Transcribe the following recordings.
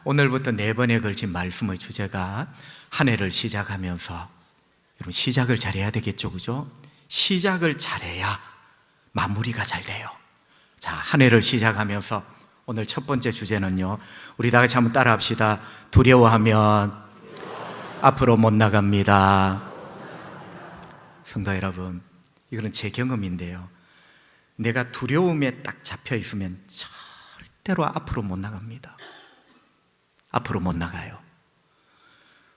오늘부터 4번에 걸친 말씀의 주제가 한 해를 시작하면서 여러분 시작을 잘해야 되겠죠, 그죠? 시작을 잘해야 마무리가 잘 돼요. 자, 한 해를 시작하면서 오늘 첫 번째 주제는요, 우리 다 같이 한번 따라 합시다. 두려워하면 앞으로 못 나갑니다. 성도 여러분, 이거는 제 경험인데요, 내가 두려움에 딱 잡혀 있으면 절대로 앞으로 못 나갑니다. 앞으로 못 나가요.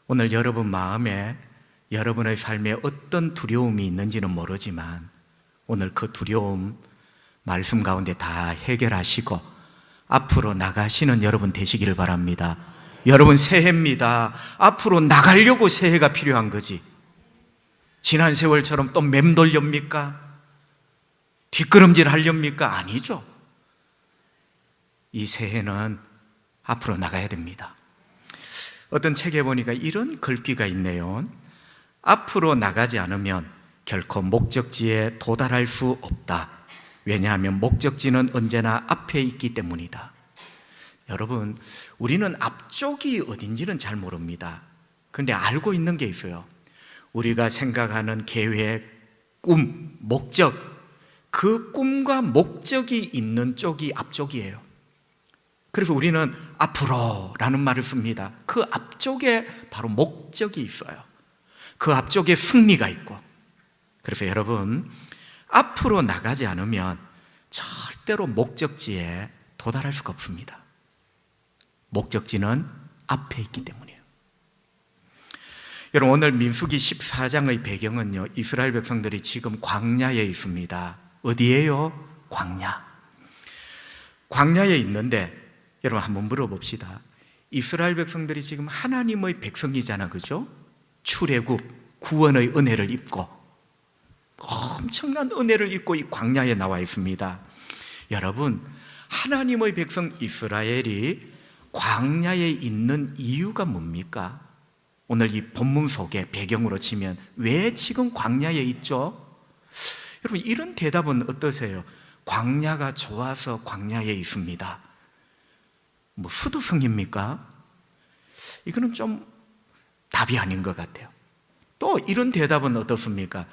오늘 여러분 마음에, 여러분의 삶에 어떤 두려움이 있는지는 모르지만 오늘 그 두려움 말씀 가운데 다 해결하시고 앞으로 나가시는 여러분 되시기를 바랍니다. 여러분, 새해입니다. 앞으로 나가려고 새해가 필요한 거지, 지난 세월처럼 또 맴돌렵니까? 뒷걸음질 하렵니까? 아니죠. 이 새해는 앞으로 나가야 됩니다. 어떤 책에 보니까 이런 글귀가 있네요. 앞으로 나가지 않으면 결코 목적지에 도달할 수 없다. 왜냐하면 목적지는 언제나 앞에 있기 때문이다. 여러분, 우리는 앞쪽이 어딘지는 잘 모릅니다. 그런데 알고 있는 게 있어요. 우리가 생각하는 계획, 꿈, 목적, 그 꿈과 목적이 있는 쪽이 앞쪽이에요. 그래서 우리는 앞으로라는 말을 씁니다. 그 앞쪽에 바로 목적이 있어요. 그 앞쪽에 승리가 있고. 그래서 여러분, 앞으로 나가지 않으면 절대로 목적지에 도달할 수가 없습니다. 목적지는 앞에 있기 때문이에요. 여러분, 오늘 민수기 14장의 배경은요, 이스라엘 백성들이 지금 광야에 있습니다. 어디예요? 광야에 있는데 여러분 한번 물어봅시다. 이스라엘 백성들이 지금 하나님의 백성이잖아, 그죠? 출애굽, 구원의 은혜를 입고 엄청난 은혜를 입고 이 광야에 나와 있습니다. 여러분, 하나님의 백성 이스라엘이 광야에 있는 이유가 뭡니까? 오늘 이 본문 속에 배경으로 치면 왜 지금 광야에 있죠? 여러분, 이런 대답은 어떠세요? 광야가 좋아서 광야에 있습니다. 뭐 수도승입니까? 이거는 좀 답이 아닌 것 같아요. 또 이런 대답은 어떻습니까?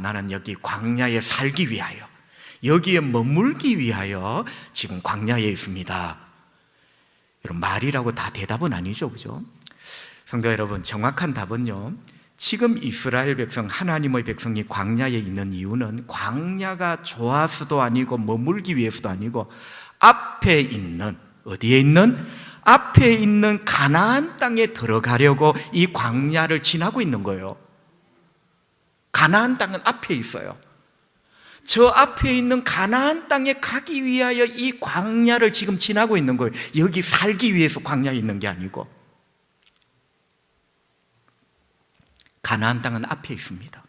나는 여기 광야에 살기 위하여, 여기에 머물기 위하여 지금 광야에 있습니다. 여러분, 말이라고 다 대답은 아니죠, 그죠? 성도 여러분, 정확한 답은요, 지금 이스라엘 백성, 하나님의 백성이 광야에 있는 이유는 광야가 좋아서도 아니고 머물기 위해서도 아니고 앞에 있는, 어디에 있는? 앞에 있는 가나안 땅에 들어가려고 이 광야를 지나고 있는 거예요. 가나안 땅은 앞에 있어요. 저 앞에 있는 가나안 땅에 가기 위하여 이 광야를 지금 지나고 있는 거예요. 여기 살기 위해서 광야에 있는 게 아니고. 가나안 땅은 앞에 있습니다.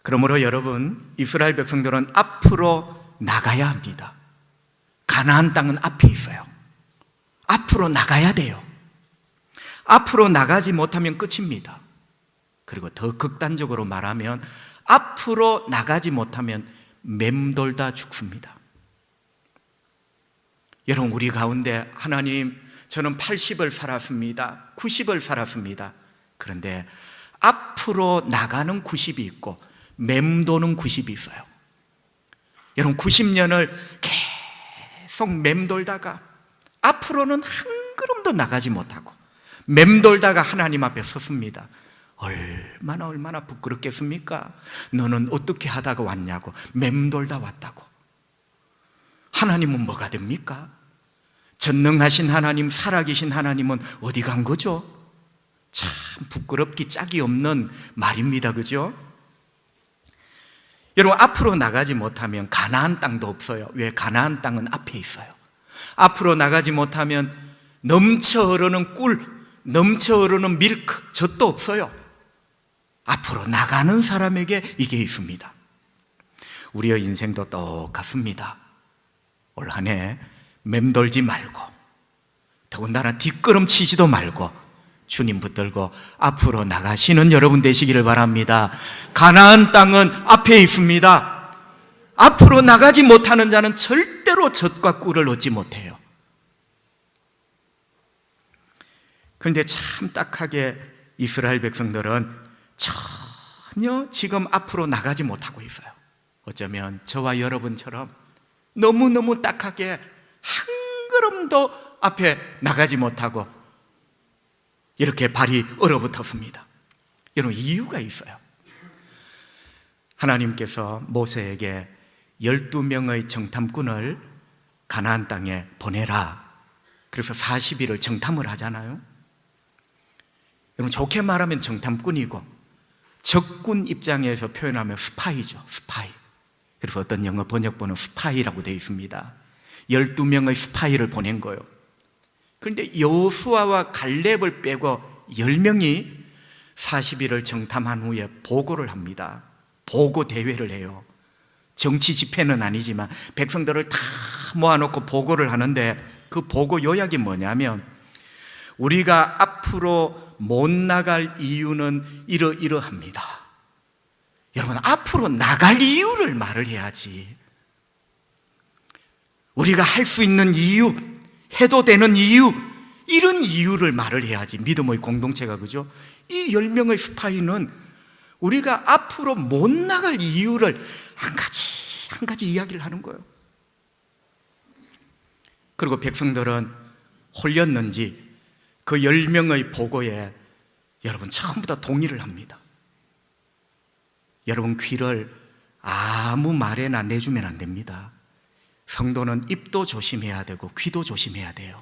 그러므로 여러분, 이스라엘 백성들은 앞으로 나가야 합니다. 가나안 땅은 앞에 있어요. 앞으로 나가야 돼요. 앞으로 나가지 못하면 끝입니다. 그리고 더 극단적으로 말하면 앞으로 나가지 못하면 맴돌다 죽습니다. 여러분, 우리 가운데 하나님, 저는 80을 살았습니다. 90을 살았습니다. 그런데 앞으로 나가는 90이 있고 맴도는 90이 있어요. 여러분, 90년을 계속 맴돌다가 앞으로는 한 걸음도 나가지 못하고 맴돌다가 하나님 앞에 섰습니다. 얼마나 부끄럽겠습니까? 너는 어떻게 하다가 왔냐고, 맴돌다 왔다고. 하나님은 뭐가 됩니까? 전능하신 하나님, 살아계신 하나님은 어디 간 거죠? 참 부끄럽기 짝이 없는 말입니다, 그죠? 여러분, 앞으로 나가지 못하면 가나안 땅도 없어요. 왜? 가나안 땅은 앞에 있어요. 앞으로 나가지 못하면 넘쳐 흐르는 꿀, 넘쳐 흐르는 밀크, 젖도 없어요. 앞으로 나가는 사람에게 이게 있습니다. 우리의 인생도 똑같습니다. 올 한 해 맴돌지 말고, 더군다나 뒷걸음치지도 말고 주님 붙들고 앞으로 나가시는 여러분 되시기를 바랍니다. 가나안 땅은 앞에 있습니다. 앞으로 나가지 못하는 자는 절대 절대로 젖과 꿀을 얻지 못해요. 그런데 참 딱하게 이스라엘 백성들은 전혀 지금 앞으로 나가지 못하고 있어요. 어쩌면 저와 여러분처럼 너무너무 딱하게 한 걸음도 앞에 나가지 못하고 이렇게 발이 얼어붙었습니다. 여러분, 이유가 있어요. 하나님께서 모세에게 12명의 정탐꾼을 가나안 땅에 보내라. 그래서 40일을 정탐을 하잖아요. 여러분, 좋게 말하면 정탐꾼이고 적군 입장에서 표현하면 스파이죠. 스파이. 그래서 어떤 영어 번역본은 스파이라고 되어 있습니다. 12명의 스파이를 보낸 거예요. 그런데 여호수아와 갈렙을 빼고 10명이 40일을 정탐한 후에 보고를 합니다. 보고 대회를 해요. 정치 집회는 아니지만 백성들을 다 모아놓고 보고를 하는데, 그 보고 요약이 뭐냐면, 우리가 앞으로 못 나갈 이유는 이러이러합니다. 여러분, 앞으로 나갈 이유를 말을 해야지. 우리가 할 수 있는 이유, 해도 되는 이유, 이런 이유를 말을 해야지 믿음의 공동체가, 그죠? 이 10명의 스파이는 우리가 앞으로 못 나갈 이유를 한 가지 이야기를 하는 거예요. 그리고 백성들은 홀렸는지 그 10명의 보고에 여러분 전부 다 동의를 합니다. 여러분, 귀를 아무 말에나 내주면 안 됩니다. 성도는 입도 조심해야 되고 귀도 조심해야 돼요.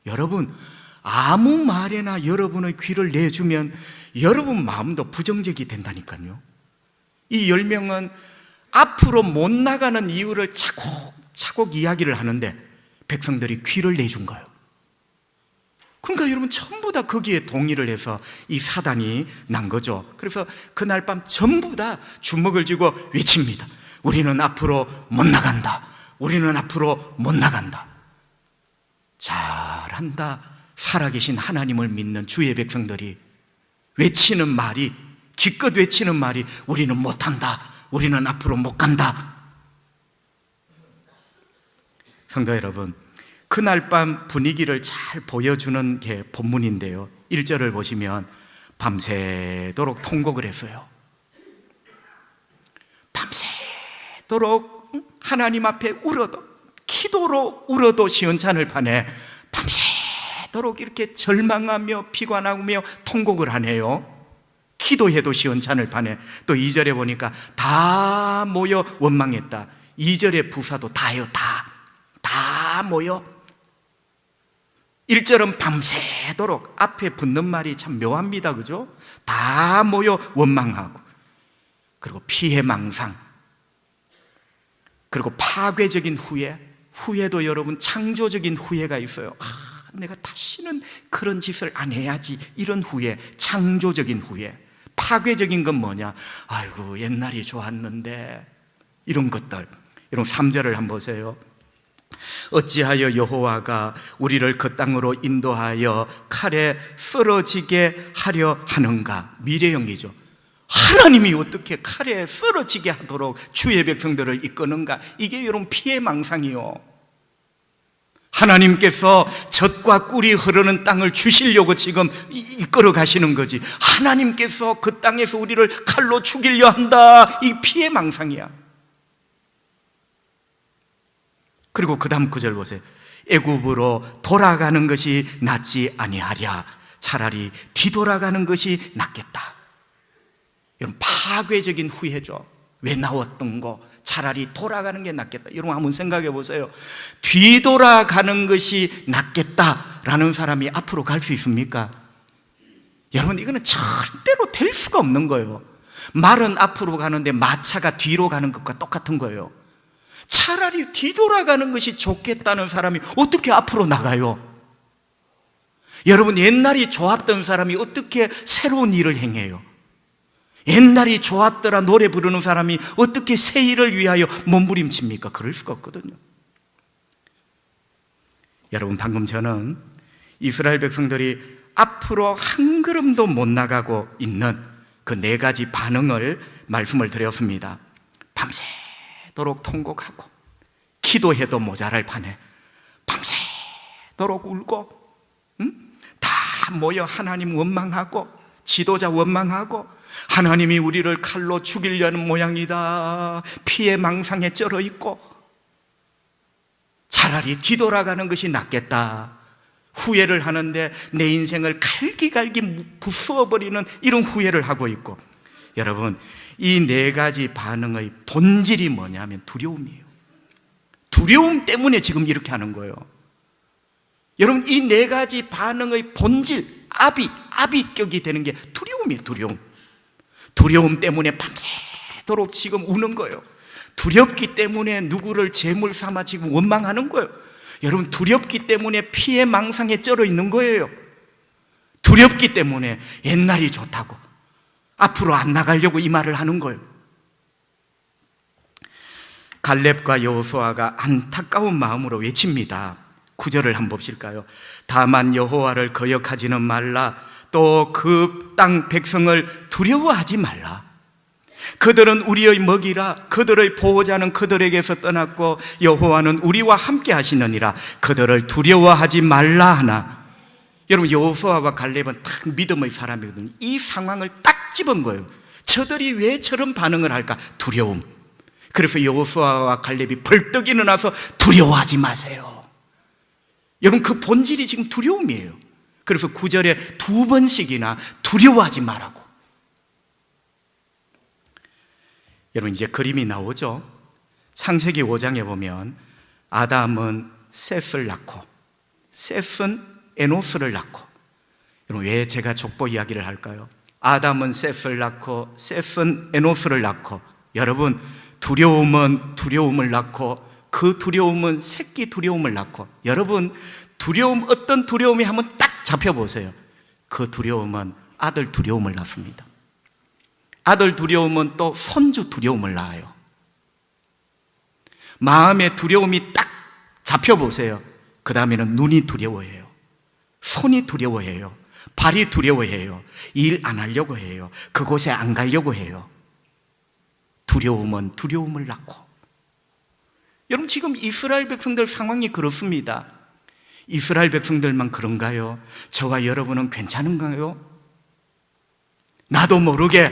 여러분, 아무 말에나 여러분의 귀를 내주면 여러분 마음도 부정적이 된다니까요. 이 10명은 앞으로 못 나가는 이유를 차곡차곡 이야기를 하는데 백성들이 귀를 내준 거예요. 그러니까 여러분, 전부 다 거기에 동의를 해서 이 사단이 난 거죠. 그래서 그날 밤 전부 다 주먹을 쥐고 외칩니다. 우리는 앞으로 못 나간다. 우리는 앞으로 못 나간다. 잘한다. 살아계신 하나님을 믿는 주의 백성들이 외치는 말이, 기껏 외치는 말이 우리는 못한다. 우리는 앞으로 못 간다. 성도 여러분, 그날 밤 분위기를 잘 보여주는 게 본문인데요, 1절을 보시면 밤새도록 통곡을 했어요. 밤새도록 하나님 앞에 울어도, 기도로 울어도 시원찮을 판에 밤새도록 이렇게 절망하며 비관하며 통곡을 하네요. 기도해도 시원찮을 판에. 또 2절에 보니까 다 모여 원망했다. 2절의 부사도 다예요. 다 모여. 1절은 밤새도록, 앞에 붙는 말이 참 묘합니다. 그죠? 다 모여 원망하고, 그리고 피해망상, 그리고 파괴적인 후회도 여러분 창조적인 후회가 있어요. 내가 다시는 그런 짓을 안 해야지, 이런 후회, 창조적인 후회. 파괴적인 건 뭐냐? 아이고, 옛날이 좋았는데, 이런 것들. 여러분, 3절을 한번 보세요. 어찌하여 여호와가 우리를 그 땅으로 인도하여 칼에 쓰러지게 하려 하는가? 미래형이죠. 하나님이 어떻게 칼에 쓰러지게 하도록 주의 백성들을 이끄는가? 이게 여러분 피해망상이요. 하나님께서 젖과 꿀이 흐르는 땅을 주시려고 지금 이끌어 가시는 거지, 하나님께서 그 땅에서 우리를 칼로 죽이려 한다, 이 피해망상이야. 그리고 그 다음 9절 보세요. 애굽으로 돌아가는 것이 낫지 아니하랴. 차라리 뒤돌아가는 것이 낫겠다. 이런 파괴적인 후회죠. 왜 나왔던 거, 차라리 돌아가는 게 낫겠다. 여러분 한번 생각해 보세요. 뒤돌아가는 것이 낫겠다라는 사람이 앞으로 갈 수 있습니까? 여러분, 이거는 절대로 될 수가 없는 거예요. 말은 앞으로 가는데 마차가 뒤로 가는 것과 똑같은 거예요. 차라리 뒤돌아가는 것이 좋겠다는 사람이 어떻게 앞으로 나가요? 여러분, 옛날이 좋았던 사람이 어떻게 새로운 일을 행해요? 옛날이 좋았더라 노래 부르는 사람이 어떻게 새 일을 위하여 몸부림칩니까? 그럴 수가 없거든요. 여러분, 방금 저는 이스라엘 백성들이 앞으로 한 걸음도 못 나가고 있는 그 4가지 반응을 말씀을 드렸습니다. 밤새도록 통곡하고, 기도해도 모자랄 판에 밤새도록 울고, 다 모여 하나님 원망하고, 지도자 원망하고, 하나님이 우리를 칼로 죽이려는 모양이다, 피해 망상에 쩔어 있고, 차라리 뒤돌아가는 것이 낫겠다, 후회를 하는데 내 인생을 갈기갈기 부수어버리는 이런 후회를 하고 있고. 여러분, 이 네 가지 반응의 본질이 뭐냐면 두려움이에요. 두려움 때문에 지금 이렇게 하는 거예요. 여러분, 이 네 가지 반응의 본질, 아비격이 되는 게 두려움이에요. 두려움 때문에 밤새도록 지금 우는 거예요. 두렵기 때문에 누구를 제물 삼아 지금 원망하는 거예요. 여러분, 두렵기 때문에 피해 망상에 쩔어 있는 거예요. 두렵기 때문에 옛날이 좋다고 앞으로 안 나가려고 이 말을 하는 거예요. 갈렙과 여호수아가 안타까운 마음으로 외칩니다. 9절을 한번 보실까요? 다만 여호와를 거역하지는 말라, 또 그 땅 백성을 두려워하지 말라. 그들은 우리의 먹이라, 그들의 보호자는 그들에게서 떠났고 여호와는 우리와 함께 하시느니라. 그들을 두려워하지 말라 하나. 여러분, 여호수아와 갈렙은 딱 믿음의 사람이거든요. 이 상황을 딱 집은 거예요. 저들이 왜 저런 반응을 할까? 두려움. 그래서 여호수아와 갈렙이 벌떡 일어나서 두려워하지 마세요. 여러분, 그 본질이 지금 두려움이에요. 그래서 9절에 2번씩이나 두려워하지 말라고. 여러분, 이제 그림이 나오죠. 창세기 5장에 보면 아담은 셋을 낳고 셋은 에노스를 낳고. 여러분, 왜 제가 족보 이야기를 할까요? 아담은 셋을 낳고 셋은 에노스를 낳고. 여러분, 두려움은 두려움을 낳고, 그 두려움은 새끼 두려움을 낳고. 여러분, 두려움, 어떤 두려움이 한번 딱 잡혀보세요. 그 두려움은 아들 두려움을 낳습니다. 아들 두려움은 또 손주 두려움을 낳아요. 마음의 두려움이 딱 잡혀보세요. 그 다음에는 눈이 두려워해요. 손이 두려워해요. 발이 두려워해요. 일 안 하려고 해요. 그곳에 안 가려고 해요. 두려움은 두려움을 낳고. 여러분, 지금 이스라엘 백성들 상황이 그렇습니다. 이스라엘 백성들만 그런가요? 저와 여러분은 괜찮은가요? 나도 모르게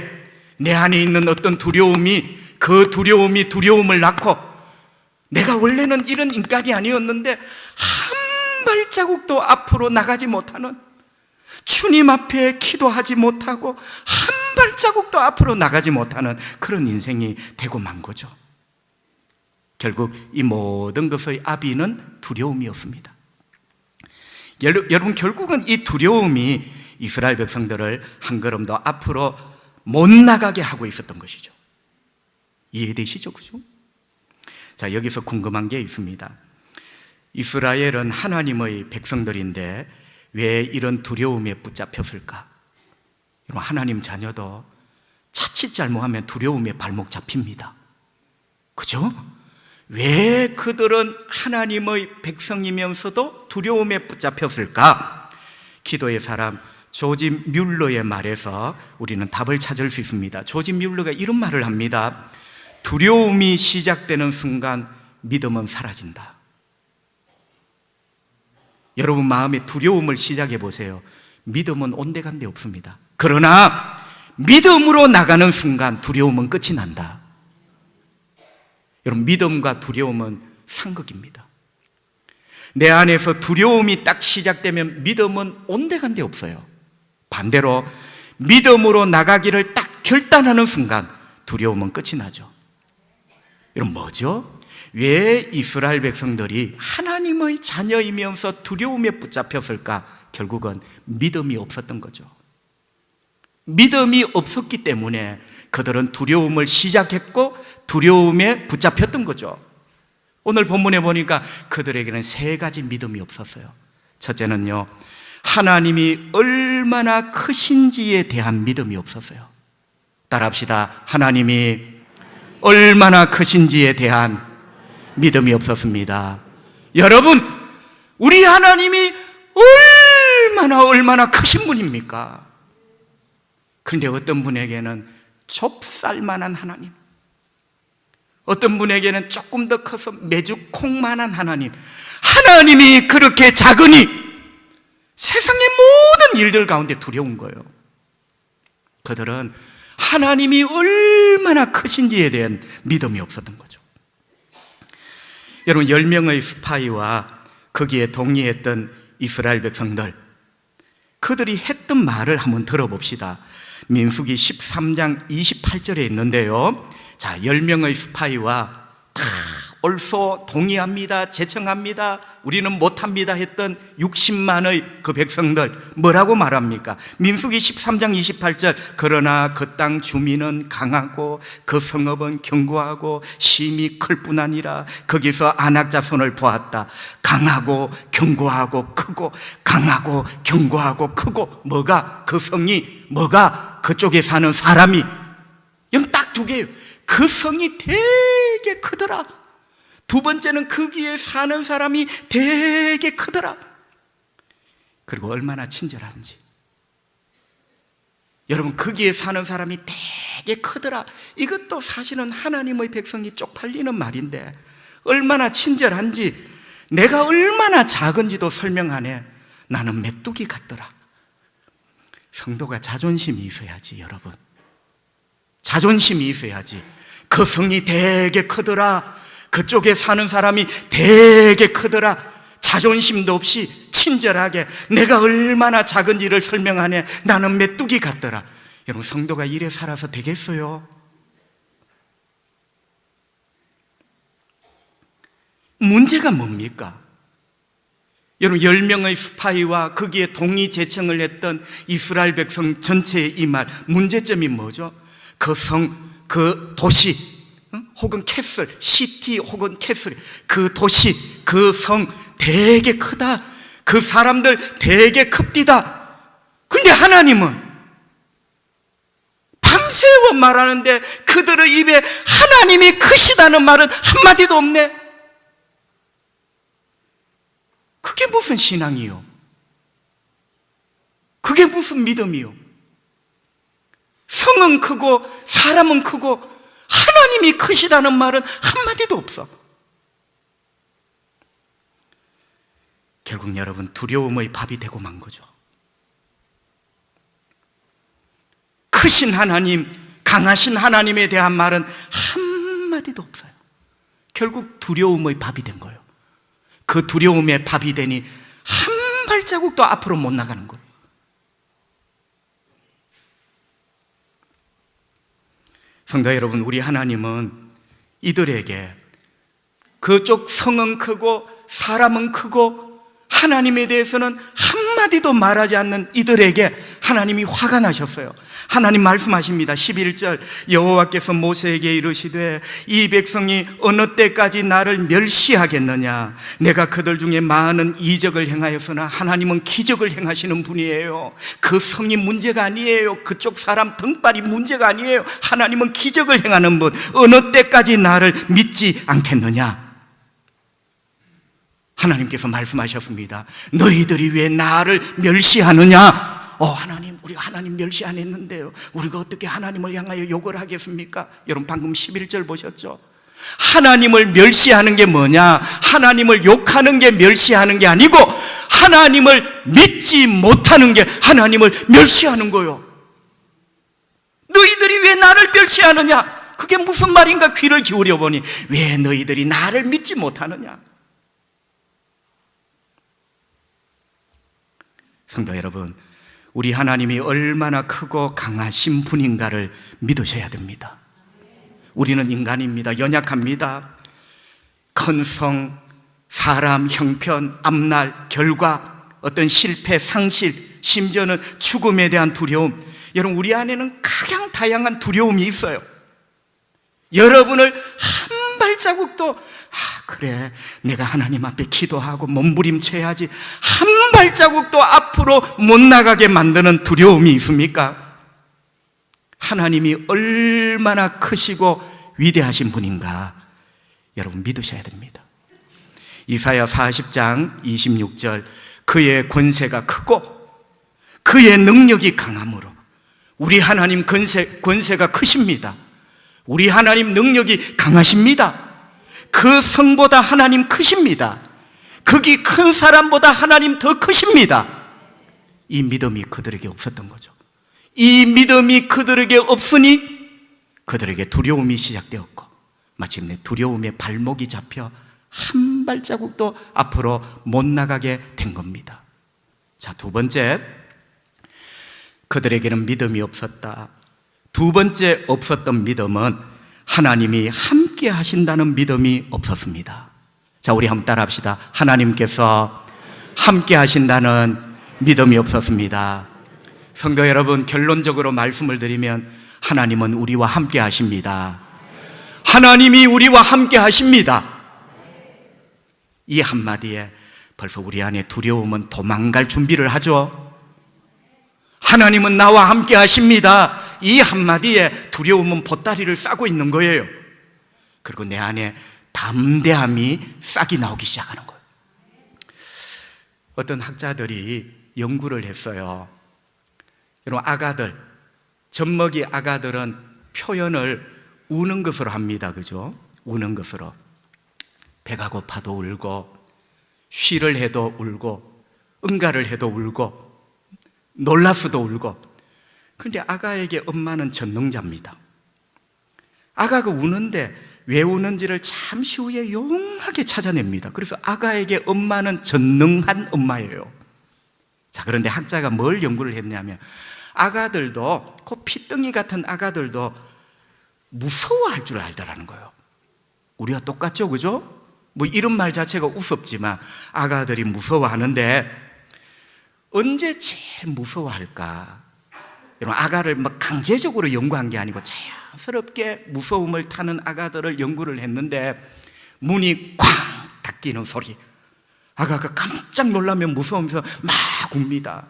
내 안에 있는 어떤 두려움이, 그 두려움이 두려움을 낳고, 내가 원래는 이런 인간이 아니었는데 한 발자국도 앞으로 나가지 못하는, 주님 앞에 기도하지 못하고 한 발자국도 앞으로 나가지 못하는 그런 인생이 되고 만 거죠. 결국 이 모든 것의 아비는 두려움이었습니다. 여러분, 결국은 이 두려움이 이스라엘 백성들을 한 걸음 더 앞으로 못 나가게 하고 있었던 것이죠. 이해되시죠? 그죠? 자, 여기서 궁금한 게 있습니다. 이스라엘은 하나님의 백성들인데 왜 이런 두려움에 붙잡혔을까? 여러분, 하나님 자녀도 자칫 잘못하면 두려움에 발목 잡힙니다. 그죠? 왜 그들은 하나님의 백성이면서도 두려움에 붙잡혔을까? 기도의 사람 조지 뮬러의 말에서 우리는 답을 찾을 수 있습니다. 조지 뮬러가 이런 말을 합니다. 두려움이 시작되는 순간 믿음은 사라진다. 여러분, 마음에 두려움을 시작해 보세요. 믿음은 온데간데 없습니다. 그러나 믿음으로 나가는 순간 두려움은 끝이 난다. 여러분, 믿음과 두려움은 상극입니다. 내 안에서 두려움이 딱 시작되면 믿음은 온데간데 없어요. 반대로 믿음으로 나가기를 딱 결단하는 순간 두려움은 끝이 나죠. 여러분, 뭐죠? 왜 이스라엘 백성들이 하나님의 자녀이면서 두려움에 붙잡혔을까? 결국은 믿음이 없었던 거죠. 믿음이 없었기 때문에 그들은 두려움을 시작했고 두려움에 붙잡혔던 거죠. 오늘 본문에 보니까 그들에게는 3가지 믿음이 없었어요. 첫째는요, 하나님이 얼마나 크신지에 대한 믿음이 없었어요. 따라합시다. 하나님이 얼마나 크신지에 대한 믿음이 없었습니다. 여러분, 우리 하나님이 얼마나 크신 분입니까? 그런데 어떤 분에게는 좁쌀만한 하나님, 어떤 분에게는 조금 더 커서 메주콩만한 하나님이 그렇게 작으니 세상의 모든 일들 가운데 두려운 거예요. 그들은 하나님이 얼마나 크신지에 대한 믿음이 없었던 거죠. 여러분, 10명의 스파이와 거기에 동의했던 이스라엘 백성들, 그들이 했던 말을 한번 들어봅시다. 민수기 13장 28절에 있는데요. 자, 10명의 스파이와 다 옳소, 동의합니다, 제청합니다, 우리는 못합니다 했던 60만의 그 백성들 뭐라고 말합니까? 민수기 13장 28절, 그러나 그 땅 주민은 강하고 그 성읍은 견고하고 심히 클 뿐 아니라 거기서 아낙 자손을 보았다. 강하고 견고하고 크고, 강하고 견고하고 크고, 뭐가? 그 성이, 뭐가? 그쪽에 사는 사람이. 여러분, 딱 두 개예요. 그 성이 되게 크더라. 두 번째는 거기에 사는 사람이 되게 크더라. 그리고 얼마나 친절한지. 여러분, 거기에 사는 사람이 되게 크더라. 이것도 사실은 하나님의 백성이 쪽팔리는 말인데 얼마나 친절한지, 내가 얼마나 작은지도 설명 안 해. 나는 메뚜기 같더라. 성도가 자존심이 있어야지, 여러분. 자존심이 있어야지. 그 성이 되게 크더라. 그쪽에 사는 사람이 되게 크더라. 자존심도 없이 친절하게 내가 얼마나 작은지를 설명하네. 나는 메뚜기 같더라. 여러분, 성도가 이래 살아서 되겠어요? 문제가 뭡니까? 여러분, 10명의 스파이와 거기에 동의 제청을 했던 이스라엘 백성 전체의 이 말, 문제점이 뭐죠? 그 성, 그 도시, 혹은 캐슬, 시티 혹은 캐슬, 그 도시, 그 성 되게 크다. 그 사람들 되게 큽디다. 그런데 하나님은 밤새워 말하는데 그들의 입에 하나님이 크시다는 말은 한마디도 없네. 그게 무슨 신앙이요? 그게 무슨 믿음이요? 성은 크고 사람은 크고 하나님이 크시다는 말은 한마디도 없어. 결국 여러분, 두려움의 밥이 되고 만 거죠. 크신 하나님, 강하신 하나님에 대한 말은 한마디도 없어요. 결국 두려움의 밥이 된 거예요. 그 두려움의 밥이 되니 한 발자국도 앞으로 못 나가는 거예요. 성도 여러분, 우리 하나님은 이들에게 그쪽 성은 크고 사람은 크고 하나님에 대해서는 한마디도 말하지 않는 이들에게 하나님이 화가 나셨어요. 하나님 말씀하십니다. 11절, 여호와께서 모세에게 이르시되 이 백성이 어느 때까지 나를 멸시하겠느냐. 내가 그들 중에 많은 이적을 행하였으나 하나님은 기적을 행하시는 분이에요. 그 성이 문제가 아니에요. 그쪽 사람 등발이 문제가 아니에요. 하나님은 기적을 행하는 분. 어느 때까지 나를 믿지 않겠느냐. 하나님께서 말씀하셨습니다. 너희들이 왜 나를 멸시하느냐. 하나님, 우리가 하나님 멸시 안 했는데요. 우리가 어떻게 하나님을 향하여 욕을 하겠습니까? 여러분, 방금 11절 보셨죠? 하나님을 멸시하는 게 뭐냐? 하나님을 욕하는 게 멸시하는 게 아니고 하나님을 믿지 못하는 게 하나님을 멸시하는 거예요. 너희들이 왜 나를 멸시하느냐? 그게 무슨 말인가 귀를 기울여 보니 왜 너희들이 나를 믿지 못하느냐? 성도 여러분, 우리 하나님이 얼마나 크고 강하신 분인가를 믿으셔야 됩니다. 우리는 인간입니다. 연약합니다. 큰 성, 사람, 형편, 앞날, 결과, 어떤 실패, 상실, 심지어는 죽음에 대한 두려움. 여러분, 우리 안에는 가장 다양한 두려움이 있어요. 여러분을 한 발자국도 그래, 내가 하나님 앞에 기도하고 몸부림쳐야지, 한 발자국도 앞으로 못 나가게 만드는 두려움이 있습니까? 하나님이 얼마나 크시고 위대하신 분인가 여러분 믿으셔야 됩니다. 이사야 40장 26절, 그의 권세가 크고 그의 능력이 강함으로. 우리 하나님 권세가 크십니다. 우리 하나님 능력이 강하십니다. 그 성보다 하나님 크십니다. 거기 큰 사람보다 하나님 더 크십니다. 이 믿음이 그들에게 없었던 거죠. 이 믿음이 그들에게 없으니 그들에게 두려움이 시작되었고, 마침내 두려움에 발목이 잡혀 한 발자국도 앞으로 못 나가게 된 겁니다. 자, 두 번째, 그들에게는 믿음이 없었다. 두 번째 없었던 믿음은 하나님이 함께 하신다는 믿음이 없었습니다. 자, 우리 한번 따라 합시다. 하나님께서 함께 하신다는 믿음이 없었습니다. 성도 여러분, 결론적으로 말씀을 드리면 하나님은 우리와 함께 하십니다. 하나님이 우리와 함께 하십니다. 이 한마디에 벌써 우리 안에 두려움은 도망갈 준비를 하죠. 하나님은 나와 함께 하십니다. 이 한마디에 두려움은 보따리를 싸고 있는 거예요. 그리고 내 안에 담대함이 싹이 나오기 시작하는 거예요. 어떤 학자들이 연구를 했어요. 여러분, 아가들, 젖먹이 아가들은 표현을 우는 것으로 합니다. 그죠? 우는 것으로. 배가 고파도 울고, 쉬를 해도 울고, 응가를 해도 울고, 놀라서도 울고. 그런데 아가에게 엄마는 전능자입니다. 아가가 우는데 왜 우는지를 잠시 후에 용하게 찾아냅니다. 그래서 아가에게 엄마는 전능한 엄마예요. 자, 그런데 학자가 뭘 연구를 했냐면, 아가들도, 그 피덩이 같은 아가들도 무서워할 줄 알더라는 거예요. 우리가 똑같죠, 그죠? 뭐 이런 말 자체가 우습지만 아가들이 무서워하는데, 언제 제일 무서워할까? 여러분, 아가를 막 강제적으로 연구한 게 아니고 자연스럽게 무서움을 타는 아가들을 연구를 했는데, 문이 쾅 닫히는 소리, 아가가 깜짝 놀라면 무서우면서 막 웁니다.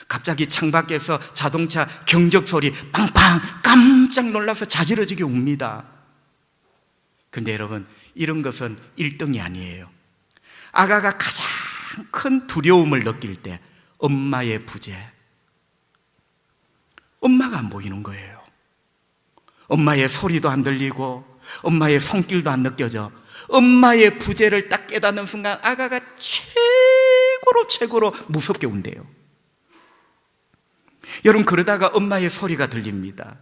갑자기 창밖에서 자동차 경적 소리 빵빵, 깜짝 놀라서 자지러지게 웁니다. 근데 여러분, 이런 것은 1등이 아니에요. 아가가 가장 큰 두려움을 느낄 때 엄마의 부재, 엄마가 안 보이는 거예요. 엄마의 소리도 안 들리고 엄마의 손길도 안 느껴져. 엄마의 부재를 딱 깨닫는 순간 아가가 최고로 무섭게 운대요. 여러분, 그러다가 엄마의 소리가 들립니다.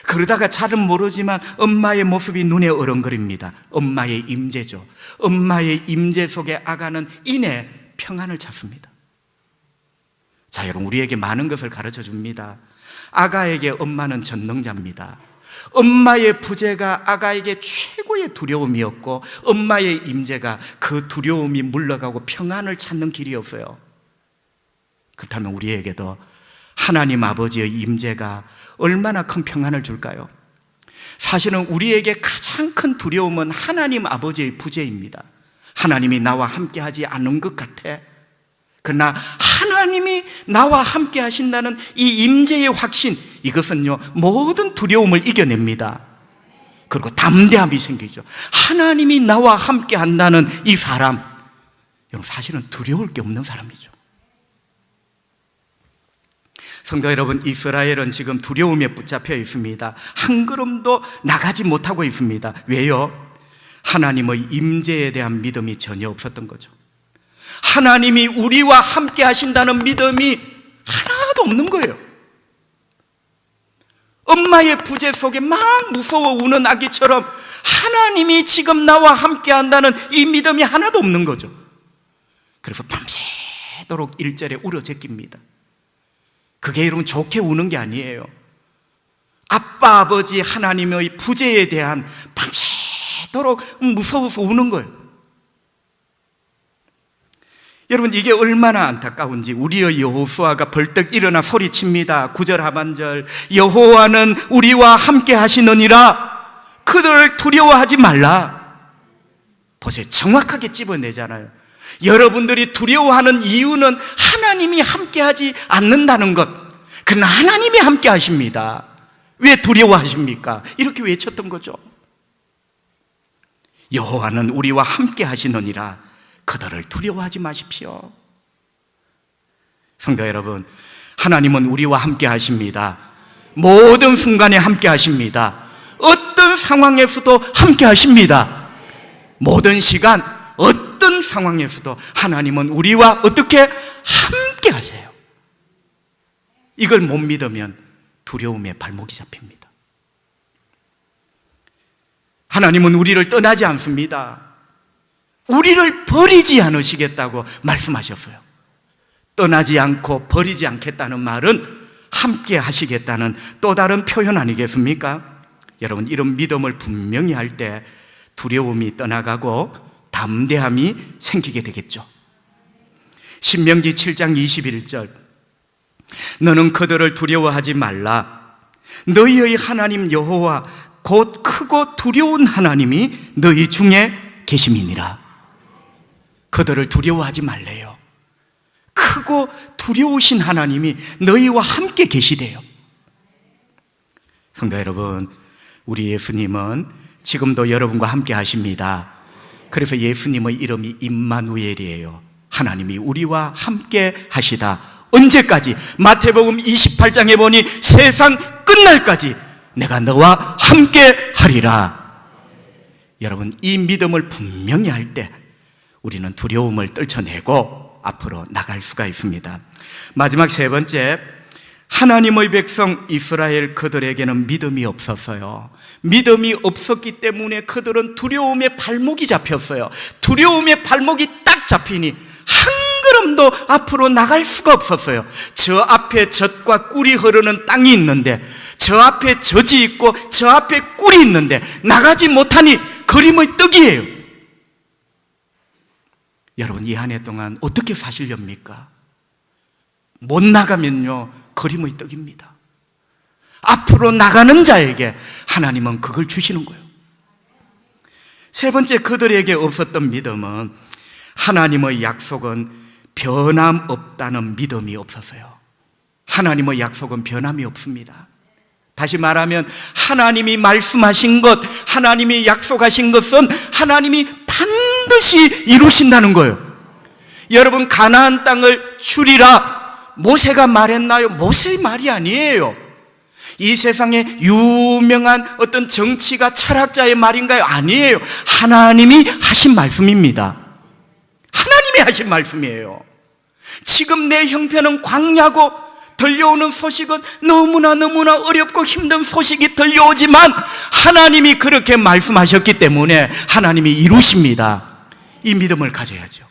그러다가 잘은 모르지만 엄마의 모습이 눈에 어른거립니다. 엄마의 임재죠. 엄마의 임재 속에 아가는 이내 평안을 찾습니다. 자, 여러분, 우리에게 많은 것을 가르쳐 줍니다. 아가에게 엄마는 전능자입니다. 엄마의 부재가 아가에게 최고의 두려움이었고, 엄마의 임재가 그 두려움이 물러가고 평안을 찾는 길이었어요. 그렇다면 우리에게도 하나님 아버지의 임재가 얼마나 큰 평안을 줄까요? 사실은 우리에게 가장 큰 두려움은 하나님 아버지의 부재입니다. 하나님이 나와 함께 하지 않은 것 같아. 그러나 하나님이 나와 함께 하신다는 이 임재의 확신, 이것은요, 모든 두려움을 이겨냅니다. 그리고 담대함이 생기죠. 하나님이 나와 함께 한다는 이 사람, 사실은 두려울 게 없는 사람이죠. 성도 여러분, 이스라엘은 지금 두려움에 붙잡혀 있습니다. 한 걸음도 나가지 못하고 있습니다. 왜요? 하나님의 임재에 대한 믿음이 전혀 없었던 거죠. 하나님이 우리와 함께 하신다는 믿음이 하나도 없는 거예요. 엄마의 부재 속에 막 무서워 우는 아기처럼 하나님이 지금 나와 함께 한다는 이 믿음이 하나도 없는 거죠. 그래서 밤새도록 1절에 울어 제낍니다. 그게 여러분 좋게 우는 게 아니에요. 아빠 아버지 하나님의 부재에 대한 밤새도록 무서워서 우는 거예요. 여러분, 이게 얼마나 안타까운지 우리의 여호수아가 벌떡 일어나 소리칩니다. 9절 하반절, 여호와는 우리와 함께 하시느니라 그들을 두려워하지 말라. 보세요, 정확하게 집어내잖아요. 여러분들이 두려워하는 이유는 하나님이 함께하지 않는다는 것. 그러나 하나님이 함께 하십니다. 왜 두려워하십니까? 이렇게 외쳤던 거죠. 여호와는 우리와 함께 하시느니라 그들을 두려워하지 마십시오. 성도 여러분, 하나님은 우리와 함께 하십니다. 모든 순간에 함께 하십니다. 어떤 상황에서도 함께 하십니다. 모든 시간 어떤 상황에서도 하나님은 우리와 어떻게 함께 하세요. 이걸 못 믿으면 두려움에 발목이 잡힙니다. 하나님은 우리를 떠나지 않습니다. 우리를 버리지 않으시겠다고 말씀하셨어요. 떠나지 않고 버리지 않겠다는 말은 함께 하시겠다는 또 다른 표현 아니겠습니까? 여러분, 이런 믿음을 분명히 할 때 두려움이 떠나가고 담대함이 생기게 되겠죠. 신명기 7장 21절, 너는 그들을 두려워하지 말라. 너희의 하나님 여호와 곧 크고 두려운 하나님이 너희 중에 계심이니라. 그들을 두려워하지 말래요. 크고 두려우신 하나님이 너희와 함께 계시대요. 성도 여러분, 우리 예수님은 지금도 여러분과 함께 하십니다. 그래서 예수님의 이름이 임마누엘이에요. 하나님이 우리와 함께 하시다. 언제까지? 마태복음 28장에 보니 세상 끝날까지 내가 너와 함께 하리라. 여러분, 이 믿음을 분명히 할 때 우리는 두려움을 떨쳐내고 앞으로 나갈 수가 있습니다. 마지막 세 번째, 하나님의 백성 이스라엘 그들에게는 믿음이 없었어요. 믿음이 없었기 때문에 그들은 두려움에 발목이 잡혔어요. 두려움에 발목이 딱 잡히니 한 걸음도 앞으로 나갈 수가 없었어요. 저 앞에 젖과 꿀이 흐르는 땅이 있는데, 저 앞에 젖이 있고 저 앞에 꿀이 있는데 나가지 못하니 그림의 떡이에요. 여러분, 이 한 해 동안 어떻게 사시렵니까? 못 나가면요, 그림의 떡입니다. 앞으로 나가는 자에게 하나님은 그걸 주시는 거예요. 세 번째, 그들에게 없었던 믿음은 하나님의 약속은 변함없다는 믿음이 없었어요. 하나님의 약속은 변함이 없습니다. 다시 말하면 하나님이 말씀하신 것, 하나님이 약속하신 것은 하나님이 반드시 이루신다는 거예요. 여러분, 가나안 땅을 주리라 모세가 말했나요? 모세의 말이 아니에요. 이 세상에 유명한 어떤 정치가 철학자의 말인가요? 아니에요. 하나님이 하신 말씀입니다. 하나님이 하신 말씀이에요. 지금 내 형편은 광야고 들려오는 소식은 너무나 어렵고 힘든 소식이 들려오지만 하나님이 그렇게 말씀하셨기 때문에 하나님이 이루십니다. 이 믿음을 가져야죠.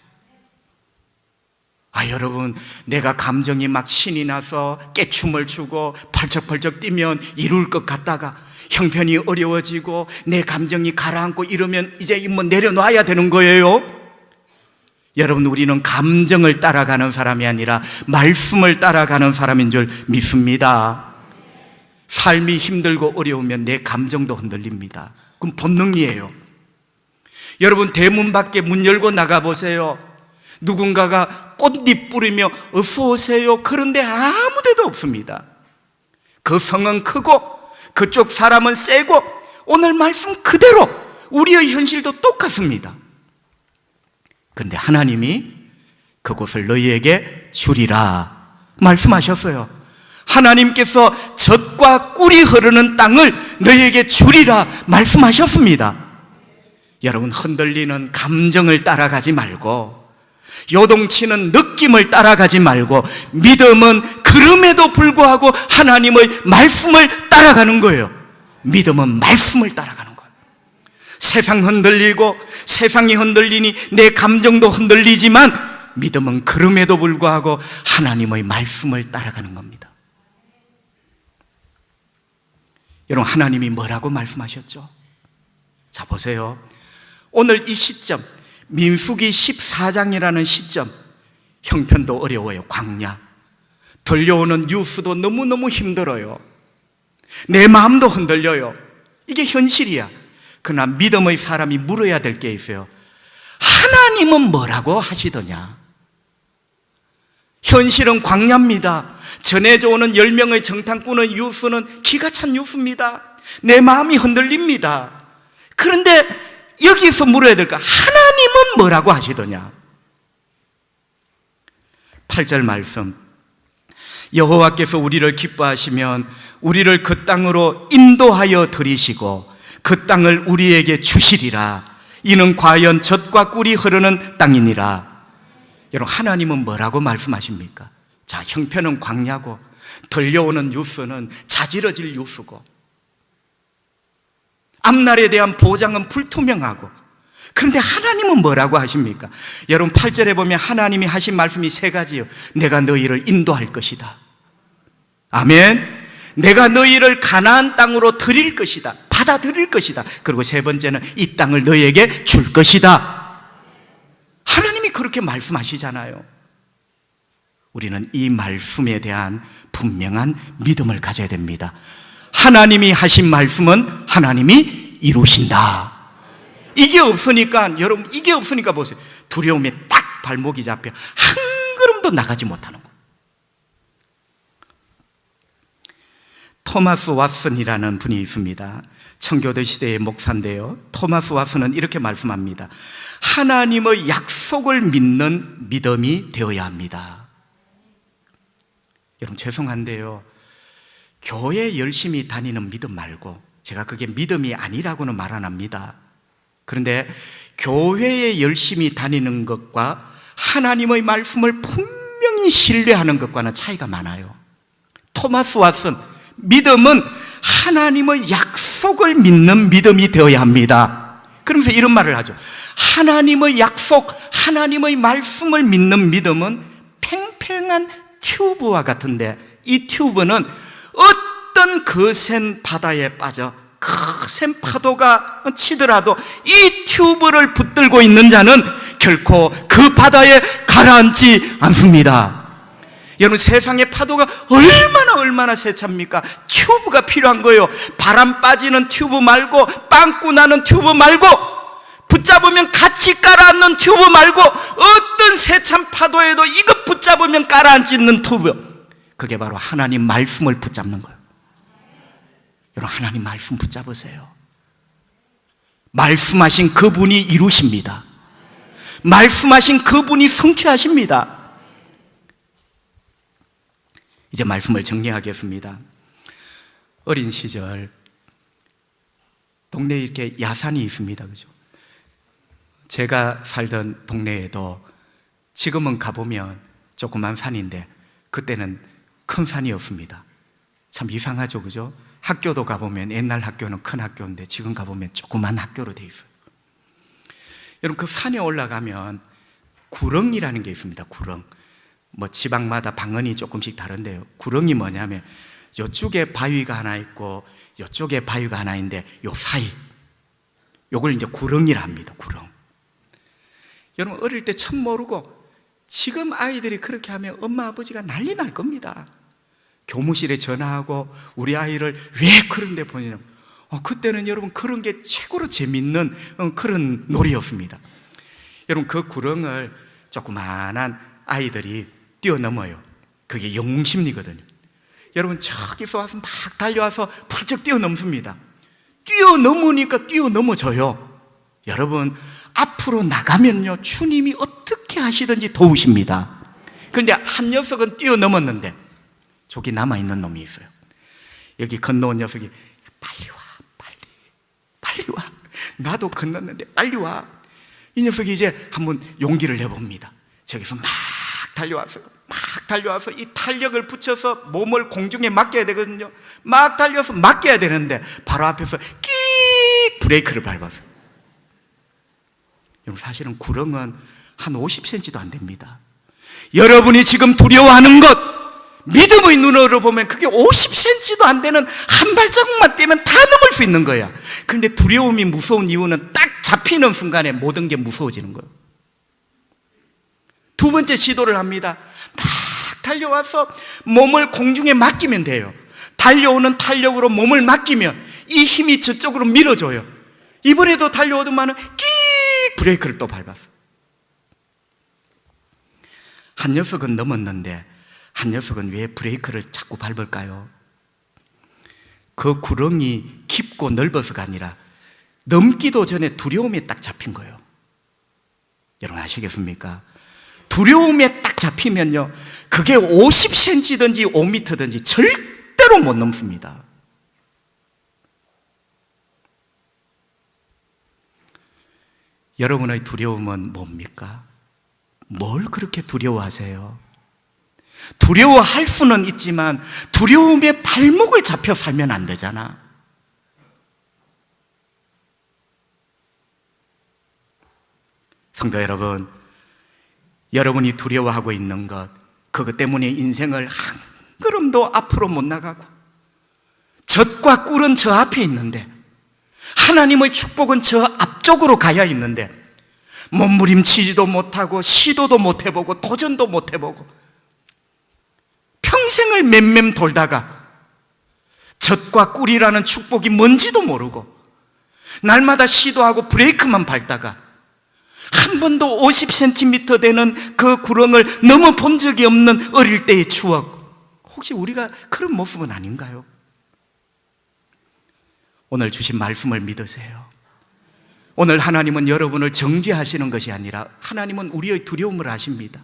여러분, 내가 감정이 막 신이 나서 깨춤을 추고 펄쩍펄쩍 뛰면 이룰 것 같다가 형편이 어려워지고 내 감정이 가라앉고 이러면 이제 뭐 내려놔야 되는 거예요. 여러분, 우리는 감정을 따라가는 사람이 아니라 말씀을 따라가는 사람인 줄 믿습니다. 삶이 힘들고 어려우면 내 감정도 흔들립니다. 그럼 본능이에요. 여러분, 대문 밖에 문 열고 나가보세요. 누군가가 꽃잎 뿌리며 어서 오세요. 그런데 아무 데도 없습니다. 그 성은 크고 그쪽 사람은 세고 오늘 말씀 그대로 우리의 현실도 똑같습니다. 그런데 하나님이 그곳을 너희에게 주리라 말씀하셨어요. 하나님께서 젖과 꿀이 흐르는 땅을 너희에게 주리라 말씀하셨습니다. 여러분, 흔들리는 감정을 따라가지 말고, 요동치는 느낌을 따라가지 말고, 믿음은 그럼에도 불구하고 하나님의 말씀을 따라가는 거예요. 믿음은 말씀을 따라가는 거예요. 세상 흔들리고 세상이 흔들리니 내 감정도 흔들리지만 믿음은 그럼에도 불구하고 하나님의 말씀을 따라가는 겁니다. 여러분, 하나님이 뭐라고 말씀하셨죠? 자, 보세요. 오늘 이 시점, 민수기 14장이라는 시점, 형편도 어려워요. 광야, 들려오는 뉴스도 너무너무 힘들어요. 내 마음도 흔들려요. 이게 현실이야. 그러나 믿음의 사람이 물어야 될 게 있어요. 하나님은 뭐라고 하시더냐? 현실은 광야입니다. 전해져 오는 10명의 정탐꾼의 뉴스는 기가 찬 뉴스입니다. 내 마음이 흔들립니다. 그런데 여기서 물어야 될까? 하나님은 뭐라고 하시더냐? 8절 말씀, 여호와께서 우리를 기뻐하시면 우리를 그 땅으로 인도하여 들이시고 그 땅을 우리에게 주시리라. 이는 과연 젖과 꿀이 흐르는 땅이니라. 여러분, 하나님은 뭐라고 말씀하십니까? 자, 형편은 광야고 들려오는 뉴스는 자지러질 뉴스고 앞날에 대한 보장은 불투명하고, 그런데 하나님은 뭐라고 하십니까? 여러분, 8절에 보면 하나님이 하신 말씀이 세 가지예요. 내가 너희를 인도할 것이다. 아멘. 내가 너희를 가나안 땅으로 드릴 것이다. 받아들일 것이다. 그리고 세 번째는 이 땅을 너희에게 줄 것이다. 하나님이 그렇게 말씀하시잖아요. 우리는 이 말씀에 대한 분명한 믿음을 가져야 됩니다. 하나님이 하신 말씀은 하나님이 이루신다. 이게 없으니까, 여러분, 이게 없으니까 보세요. 두려움에 딱 발목이 잡혀 한 걸음도 나가지 못하는 거예요. 토마스 왓슨이라는 분이 있습니다. 청교도 시대의 목사인데요, 토마스 왓슨은 이렇게 말씀합니다. 하나님의 약속을 믿는 믿음이 되어야 합니다. 여러분, 죄송한데요, 교회 열심히 다니는 믿음 말고, 제가 그게 믿음이 아니라고는 말 안 합니다. 그런데 교회에 열심히 다니는 것과 하나님의 말씀을 분명히 신뢰하는 것과는 차이가 많아요. 토마스 왓슨, 믿음은 하나님의 약속을 믿는 믿음이 되어야 합니다. 그러면서 이런 말을 하죠. 하나님의 약속, 하나님의 말씀을 믿는 믿음은 팽팽한 튜브와 같은데, 이 튜브는 어떤 거센 바다에 빠져 거센 파도가 치더라도 이 튜브를 붙들고 있는 자는 결코 그 바다에 가라앉지 않습니다. 여러분, 세상의 파도가 얼마나 세찹니까? 튜브가 필요한 거예요. 바람 빠지는 튜브 말고, 빵꾸 나는 튜브 말고, 붙잡으면 같이 가라앉는 튜브 말고, 어떤 세찬 파도에도 이것 붙잡으면 가라앉는 튜브, 그게 바로 하나님 말씀을 붙잡는 거예요. 여러분, 하나님 말씀 붙잡으세요. 말씀하신 그분이 이루십니다. 말씀하신 그분이 성취하십니다. 이제 말씀을 정리하겠습니다. 어린 시절 동네에 이렇게 야산이 있습니다. 그죠? 제가 살던 동네에도 지금은 가보면 조그만 산인데 그때는 큰 산이었습니다. 참 이상하죠, 그죠? 학교도 가보면 옛날 학교는 큰 학교인데 지금 가보면 조그만 학교로 돼 있어요. 여러분, 그 산에 올라가면 구렁이라는 게 있습니다. 구렁. 뭐 지방마다 방언이 조금씩 다른데요, 구렁이 뭐냐면 이쪽에 바위가 하나 있고 이쪽에 바위가 하나 있는데 요 사이, 요걸 이제 구렁이라 합니다. 구렁. 여러분, 어릴 때 참 모르고 지금 아이들이 그렇게 하면 엄마 아버지가 난리 날 겁니다. 교무실에 전화하고 우리 아이를 왜 그런 데 보내냐고. 그때는 여러분 그런 게 최고로 재밌는 그런 놀이였습니다. 여러분, 그 구렁을 조그만한 아이들이 뛰어넘어요. 그게 영웅심리거든요. 여러분, 저기서 와서 막 달려와서 펄쩍 뛰어넘습니다. 뛰어넘으니까 뛰어넘어져요. 여러분, 앞으로 나가면요, 주님이 어떻게 하시든지 도우십니다. 그런데 한 녀석은 뛰어넘었는데 저기 남아있는 놈이 있어요. 여기 건너온 녀석이 빨리 와, 빨리 와, 나도 건넜는데 빨리 와. 이 녀석이 이제 한번 용기를 내봅니다. 저기서 막 달려와서 이 탄력을 붙여서 몸을 공중에 맡겨야 되거든요. 막 달려서 맡겨야 되는데 바로 앞에서 끼익 브레이크를 밟았어요. 여러분, 사실은 구렁은 한 50cm도 안 됩니다. 여러분이 지금 두려워하는 것, 믿음의 눈으로 보면 그게 50cm도 안 되는 한 발자국만 떼면 다 넘을 수 있는 거야. 그런데 두려움이 무서운 이유는 딱 잡히는 순간에 모든 게 무서워지는 거예요. 두 번째 시도를 합니다. 막 달려와서 몸을 공중에 맡기면 돼요. 달려오는 탄력으로 몸을 맡기면 이 힘이 저쪽으로 밀어줘요. 이번에도 달려오더만은 끼익 브레이크를 또 밟았어. 한 녀석은 넘었는데 한 녀석은 왜 브레이크를 자꾸 밟을까요? 그 구렁이 깊고 넓어서가 아니라 넘기도 전에 두려움에 딱 잡힌 거예요. 여러분, 아시겠습니까? 두려움에 딱 잡히면요, 그게 50cm든지 5m든지 절대로 절대로 못 넘습니다. 여러분의 두려움은 뭡니까? 뭘 그렇게 두려워하세요? 두려워할 수는 있지만 두려움에 발목을 잡혀 살면 안 되잖아. 성도 여러분, 여러분이 두려워하고 있는 것, 그것 때문에 인생을 한 걸음도 앞으로 못 나가고 젖과 꿀은 저 앞에 있는데 하나님의 축복은 저 앞쪽으로 가야 있는데 몸부림치지도 못하고 시도도 못 해보고 도전도 못 해보고 평생을 맴맴 돌다가 젖과 꿀이라는 축복이 뭔지도 모르고 날마다 시도하고 브레이크만 밟다가 한 번도 50cm 되는 그 구렁을 넘어 본 적이 없는 어릴 때의 추억, 혹시 우리가 그런 모습은 아닌가요? 오늘 주신 말씀을 믿으세요. 오늘 하나님은 여러분을 정죄하시는 것이 아니라 하나님은 우리의 두려움을 아십니다.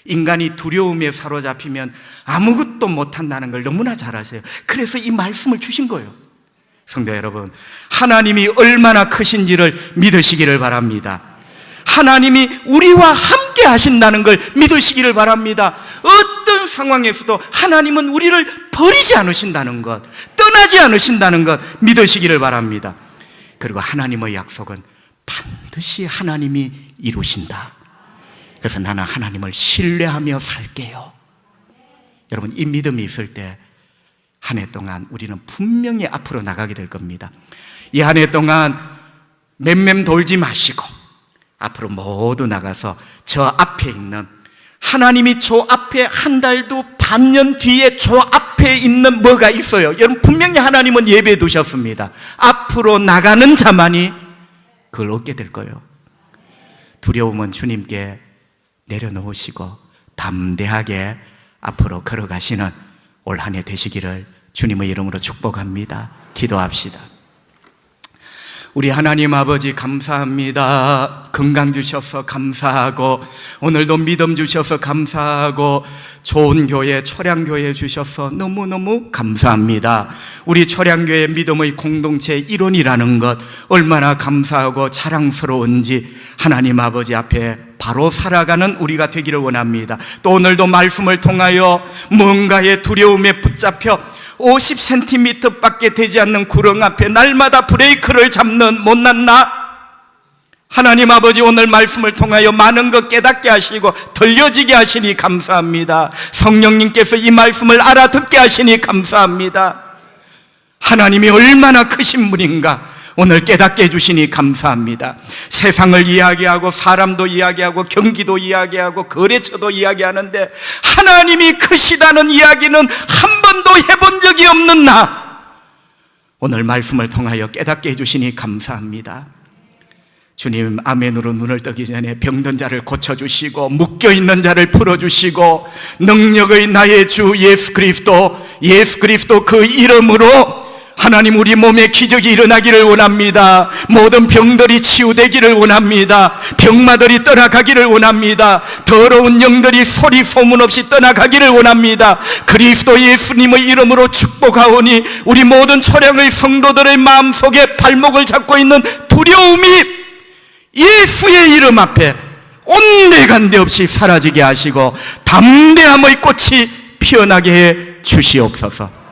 인간이 두려움에 사로잡히면 아무것도 못한다는 걸 너무나 잘 아세요. 그래서 이 말씀을 주신 거예요. 성도 여러분, 하나님이 얼마나 크신지를 믿으시기를 바랍니다. 하나님이 우리와 함께 하신다는 걸 믿으시기를 바랍니다. 어떤 상황에서도 하나님은 우리를 버리지 않으신다는 것, 떠나지 않으신다는 것 믿으시기를 바랍니다. 그리고 하나님의 약속은 반드시 하나님이 이루신다. 그래서 나는 하나님을 신뢰하며 살게요. 여러분, 이 믿음이 있을 때 한 해 동안 우리는 분명히 앞으로 나가게 될 겁니다. 이 한 해 동안 맴맴 돌지 마시고 앞으로 모두 나가서 저 앞에 있는, 하나님이 저 앞에 한 달도 반년 뒤에 저 앞에 있는 뭐가 있어요. 여러분, 분명히 하나님은 예배해 두셨습니다. 앞으로 나가는 자만이 그걸 얻게 될 거예요. 두려움은 주님께 내려놓으시고 담대하게 앞으로 걸어가시는 올 한 해 되시기를 주님의 이름으로 축복합니다. 기도합시다. 우리 하나님 아버지 감사합니다. 건강 주셔서 감사하고 오늘도 믿음 주셔서 감사하고 좋은 교회, 초량교회 주셔서 너무너무 감사합니다. 우리 초량교회 믿음의 공동체 일원이라는 것 얼마나 감사하고 자랑스러운지 하나님 아버지 앞에 바로 살아가는 우리가 되기를 원합니다. 또 오늘도 말씀을 통하여 뭔가의 두려움에 붙잡혀 50cm 밖에 되지 않는 구렁 앞에 날마다 브레이크를 잡는 못난 나, 하나님 아버지 오늘 말씀을 통하여 많은 것 깨닫게 하시고 들려지게 하시니 감사합니다. 성령님께서 이 말씀을 알아듣게 하시니 감사합니다. 하나님이 얼마나 크신 분인가 오늘 깨닫게 해주시니 감사합니다. 세상을 이야기하고 사람도 이야기하고 경기도 이야기하고 거래처도 이야기하는데 하나님이 크시다는 이야기는 한 번도 해본 적이 없는 나, 오늘 말씀을 통하여 깨닫게 해주시니 감사합니다. 주님, 아멘으로 눈을 뜨기 전에 병든 자를 고쳐주시고 묶여있는 자를 풀어주시고 능력의 나의 주 예수 그리스도 그 이름으로 하나님 우리 몸에 기적이 일어나기를 원합니다. 모든 병들이 치유되기를 원합니다. 병마들이 떠나가기를 원합니다. 더러운 영들이 소리 소문 없이 떠나가기를 원합니다. 그리스도 예수님의 이름으로 축복하오니 우리 모든 초량의 성도들의 마음속에 발목을 잡고 있는 두려움이 예수의 이름 앞에 온데간데 없이 사라지게 하시고 담대함의 꽃이 피어나게 해 주시옵소서.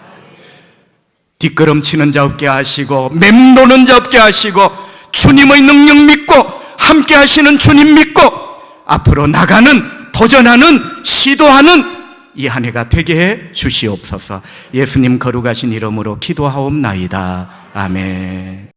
뒷걸음치는 자 없게 하시고 맴도는 자 없게 하시고 주님의 능력 믿고 함께 하시는 주님 믿고 앞으로 나가는, 도전하는, 시도하는 이 한 해가 되게 해 주시옵소서. 예수님 거룩하신 이름으로 기도하옵나이다. 아멘.